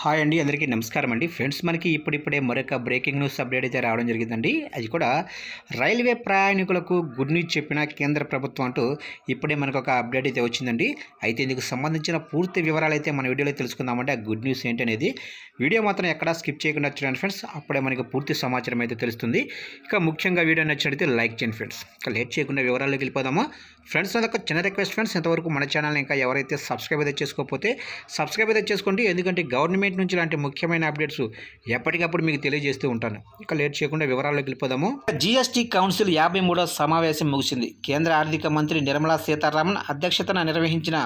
Hi అండి, అందరికీ నమస్కారం అండి. ఫ్రెండ్స్, మనకి ఇప్పుడిప్పుడే మరొక బ్రేకింగ్ న్యూస్ అప్డేట్ అయితే రావడం జరిగిందండి. అది కూడా రైల్వే ప్రయాణికులకు గుడ్ న్యూస్ చెప్పిన కేంద్ర ప్రభుత్వం అంటూ ఇప్పుడే మనకు ఒక అప్డేట్ అయితే వచ్చిందండి. అయితే ఇందుకు సంబంధించిన పూర్తి వివరాలు అయితే మన వీడియోలో తెలుసుకుందామంటే ఆ గుడ్ న్యూస్ ఏంటనేది వీడియో మాత్రం ఎక్కడా స్కిప్ చేయకుండా చూడండి ఫ్రెండ్స్. అప్పుడే మనకి పూర్తి సమాచారం అయితే తెలుస్తుంది. ఇక ముఖ్యంగా వీడియో నచ్చినట్లయితే లైక్ చేయండి ఫ్రెండ్స్. ఇక లేట్ చేయకుండా వివరాల్లోకి వెళ్ళిపోదామా. ఫ్రెండ్స్, అదొక చిన్న రిక్వెస్ట్ ఫ్రెండ్స్, ఇంతవరకు మన ఛానల్ని ఇంకా ఎవరైతే సబ్స్క్రైబ్ అయితే చేసుకోకపోతే సబ్స్క్రైబ్ అయితే చేసుకోండి. ఎందుకంటే గవర్నమెంట్ నుంచి ఇలాంటి ముఖ్యమైన అప్డేట్స్ ఎప్పటికప్పుడు మీకు తెలియజేస్తూ ఉంటాను. ఇక లేట్ చేయకుండా వివరాల్లోకి వెళ్ళిపోదాము. జీఎస్టీ కౌన్సిల్ 53వ సమావేశం ముగిసింది. కేంద్ర ఆర్థిక మంత్రి నిర్మలా సీతారామన్ అధ్యక్షతన నిర్వహించిన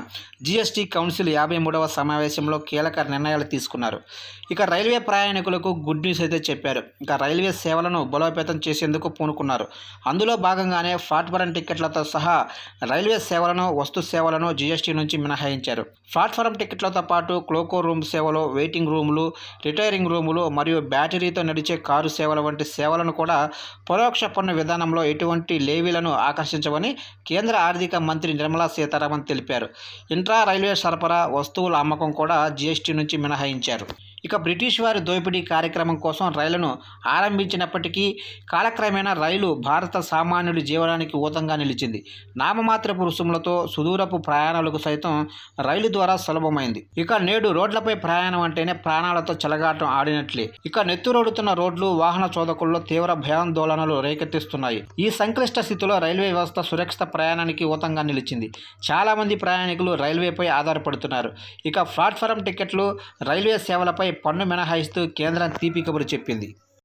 జీఎస్టీ కౌన్సిల్ 53వ సమావేశంలో కీలక నిర్ణయాలు తీసుకున్నారు. ఇక రైల్వే ప్రయాణికులకు గుడ్ న్యూస్ అయితే చెప్పారు. ఇక రైల్వే సేవలను బలోపేతం చేసేందుకు పూనుకున్నారు. అందులో భాగంగానే ప్లాట్ఫారం టికెట్లతో సహా రైల్వే సేవలను, వస్తు సేవలను జీఎస్టీ నుంచి మినహాయించారు. ప్లాట్ఫారం టికెట్లతో పాటు క్లోకో రూమ్ సేవలు, వెయిటింగ్ రూములు, రిటైరింగ్ రూములు మరియు బ్యాటరీతో నడిచే కారు సేవల వంటి సేవలను కూడా పరోక్ష పన్ను విధానంలో ఎటువంటి లేవీలను ఆకర్షించవని కేంద్ర ఆర్థిక మంత్రి నిర్మలా సీతారామన్ తెలిపారు. ఇంట్రా రైల్వే సరఫరా, వస్తువుల అమ్మకం కూడా జీఎస్టీ నుంచి మినహాయించారు. ఇక బ్రిటిష్ వారి దోపిడీ కార్యక్రమం కోసం రైళ్లను ఆరంభించినప్పటికీ కాలక్రమేణా రైలు భారత సామాన్యుడి జీవనానికి ఊతంగా నిలిచింది. నామమాత్రపు రుసుములతో సుదూరపు ప్రయాణాలకు సైతం రైలు ద్వారా సులభమైంది. ఇక నేడు రోడ్లపై ప్రయాణం అంటేనే ప్రాణాలతో చెలగాటం ఆడినట్లే. ఇక నెత్తురోడుతున్న రోడ్లు, వాహన చోదకుల్లో తీవ్ర భయాందోళనలు రేకెత్తిస్తున్నాయి. ఈ సంక్లిష్ట స్థితిలో రైల్వే వ్యవస్థ సురక్షిత ప్రయాణానికి ఊతంగా నిలిచింది. చాలామంది ప్రయాణికులు రైల్వేపై ఆధారపడుతున్నారు. ఇక ప్లాట్ఫారం టికెట్లు, రైల్వే సేవలపై పన్ను మినహాయిస్తూ కేంద్రం తీపి కబురు చెప్పింది.